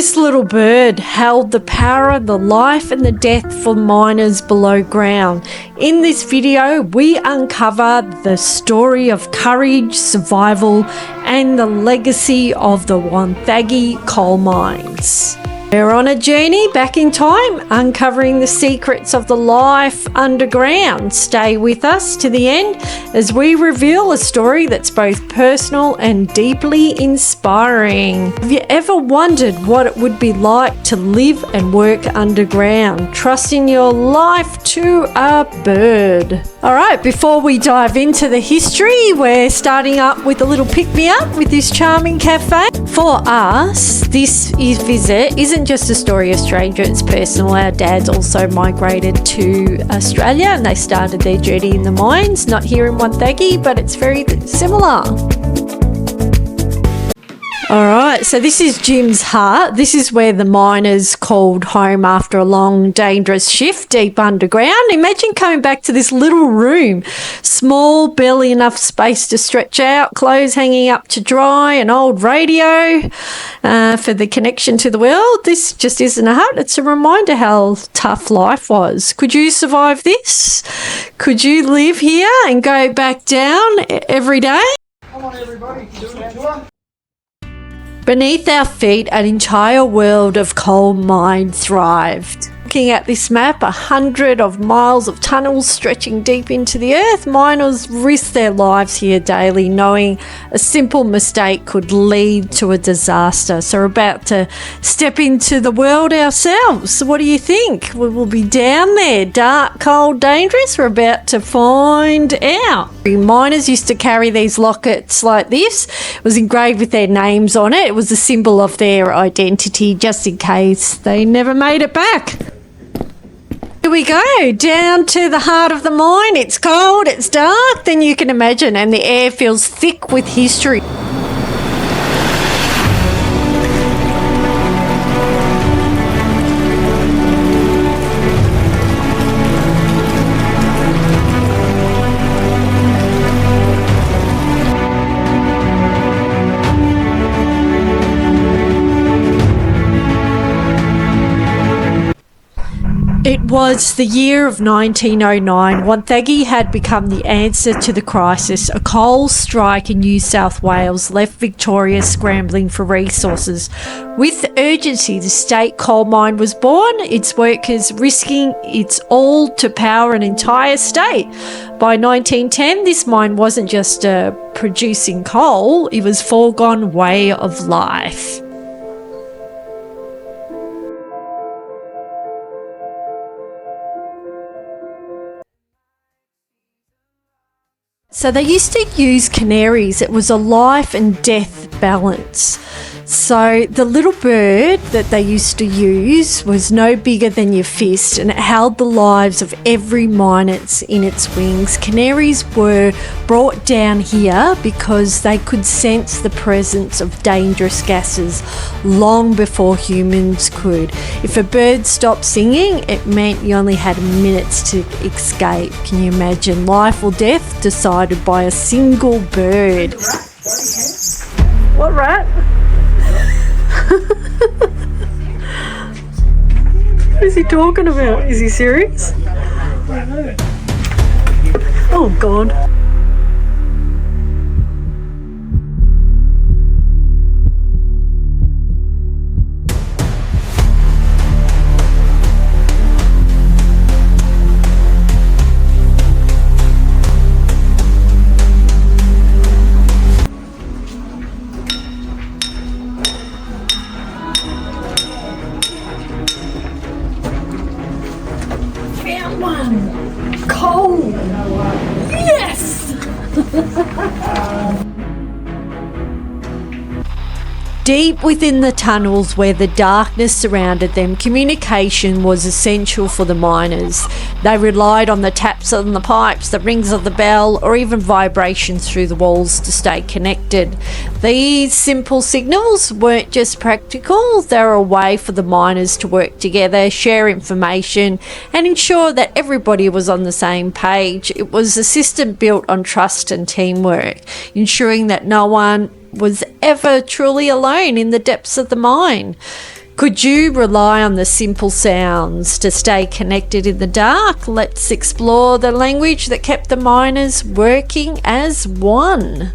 This little bird held the power, the life and the death for miners below ground. In this video, we uncover the story of courage, survival and the legacy of the Wonthaggi coal mines. We're on a journey back in time, uncovering the secrets of the life underground. Stay with us to the end as we reveal a story that's both personal and deeply inspiring. Have you ever wondered what it would be like to live and work underground, trusting your life to a bird? All right, before we dive into the history, we're starting up with a little pick-me-up with this charming cafe. For us, this visit isn't just a story of stranger, it's personal. Our dads also migrated to Australia and they started their journey in the mines, not here in Wonthaggi, but it's very similar. Alright, so this is Jim's hut. This is where the miners called home after a long, dangerous shift deep underground. Imagine coming back to this little room. Small, barely enough space to stretch out, clothes hanging up to dry, an old radio for the connection to the world. This just isn't a hut. It's a reminder how tough life was. Could you survive this? Could you live here and go back down every day? Come on everybody, do a tour. Beneath our feet, an entire world of coal mine thrived. Looking at this map, 100 of miles of tunnels stretching deep into the earth, miners risk their lives here daily, knowing a simple mistake could lead to a disaster. So we're about to step into the world ourselves. So what do you think? We will be down there, dark, cold, dangerous? We're about to find out. Miners used to carry these lockets like this. It was engraved with their names on it. It was a symbol of their identity, just in case they never made it back. Here we go, down to the heart of the mine. It's cold, it's dark, then you can imagine, and the air feels thick with history. It was the year of 1909. Wonthaggi had become the answer to the crisis. A coal strike in New South Wales left Victoria scrambling for resources. With urgency, the state coal mine was born, its workers risking its all to power an entire state. By 1910, this mine wasn't just producing coal, it was a foregone way of life. So they used to use canaries. It was a life and death balance. So the little bird that they used to use was no bigger than your fist, and it held the lives of every miner in its wings. Canaries were brought down here because they could sense the presence of dangerous gases long before humans could. If a bird stopped singing, it meant you only had minutes to escape. Can you imagine? Life or death decided by a single bird. What rat? What is he talking about? Is he serious? Oh God. One coal. Yes. Deep within the tunnels where the darkness surrounded them, communication was essential for the miners. They relied on the taps on the pipes, the rings of the bell, or even vibrations through the walls to stay connected. These simple signals weren't just practical, they were a way for the miners to work together, share information, and ensure that everybody was on the same page. It was a system built on trust and teamwork, ensuring that no one was ever truly alone in the depths of the mine. Could you rely on the simple sounds to stay connected in the dark? Let's explore the language that kept the miners working as one.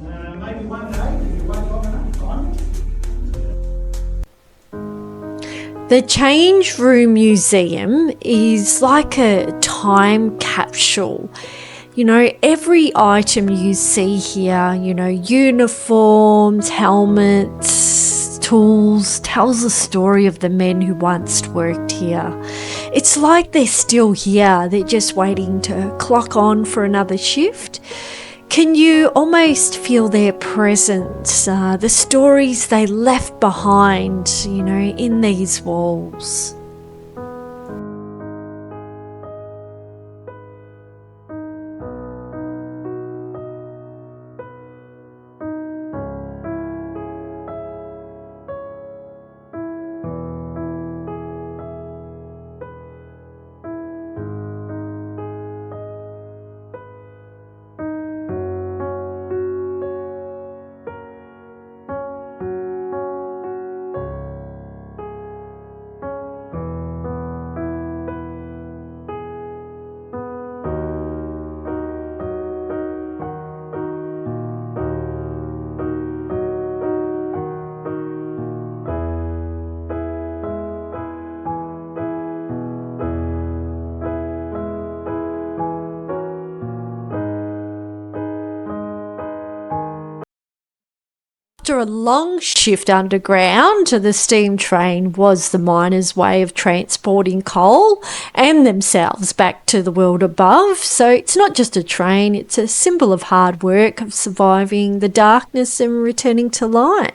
Maybe one day, if you wait long enough, time. The Change Room Museum is like a time capsule. You know, every item you see here, you know, uniforms, helmets, tools, tells the story of the men who once worked here. It's like they're still here, they're just waiting to clock on for another shift. Can you almost feel their presence, the stories they left behind, you know, in these walls? After a long shift underground, the steam train was the miners' way of transporting coal and themselves back to the world above. So it's not just a train, it's a symbol of hard work, of surviving the darkness and returning to light.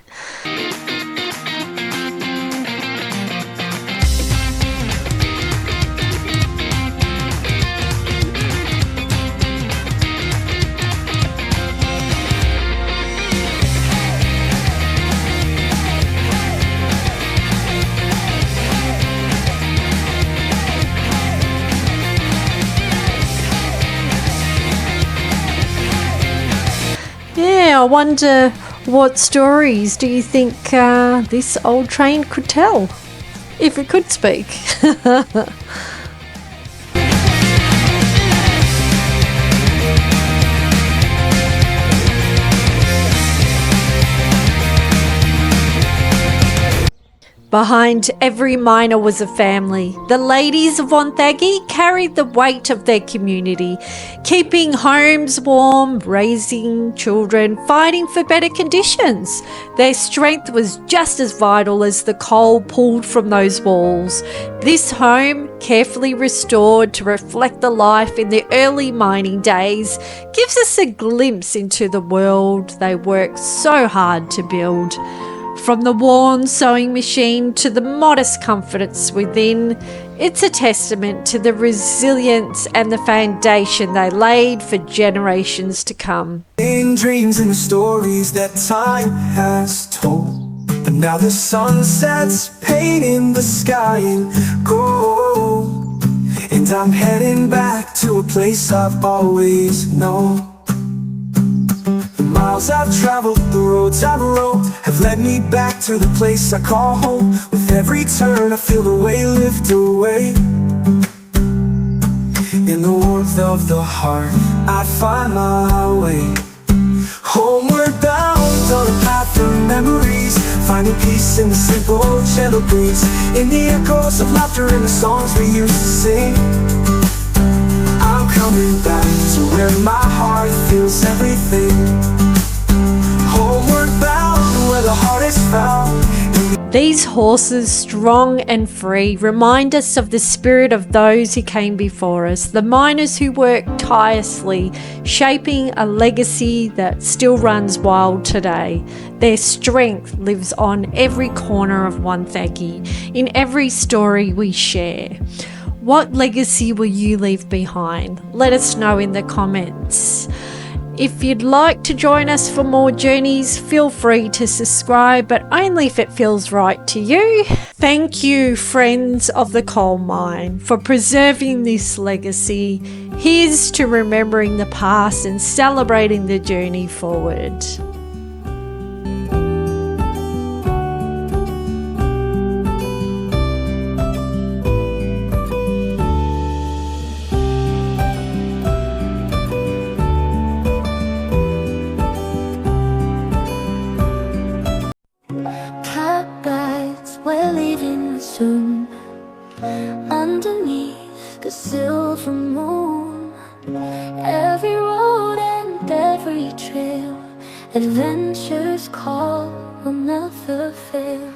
Yeah, I wonder what stories do you think this old train could tell, if it could speak? Behind every miner was a family. The ladies of Wonthaggi carried the weight of their community, keeping homes warm, raising children, fighting for better conditions. Their strength was just as vital as the coal pulled from those walls. This home, carefully restored to reflect the life in the early mining days, gives us a glimpse into the world they worked so hard to build. From the worn sewing machine to the modest comforts within, it's a testament to the resilience and the foundation they laid for generations to come. In dreams and the stories that time has told, but now the sun sets, painting the sky in gold, and I'm heading back to a place I've always known. The miles I've traveled, the roads I've rode, have led me back to the place I call home. With every turn I feel the way lift away. In the warmth of the heart I find my way. Homeward bound on a path of memories, finding peace in the simple gentle breeze, in the echoes of laughter and the songs we used to sing. I'm coming back to where my heart feels everything. Homeward bound where the heart is found. These horses, strong and free, remind us of the spirit of those who came before us, the miners who worked tirelessly, shaping a legacy that still runs wild today. Their strength lives on every corner of Wonthaggi, in every story we share. What legacy will you leave behind? Let us know in the comments. If you'd like to join us for more journeys, feel free to subscribe, but only if it feels right to you. Thank you, friends of the coal mine, for preserving this legacy. Here's to remembering the past and celebrating the journey forward. We're leaving soon, underneath the silver moon. Every road and every trail, adventures call will never fail.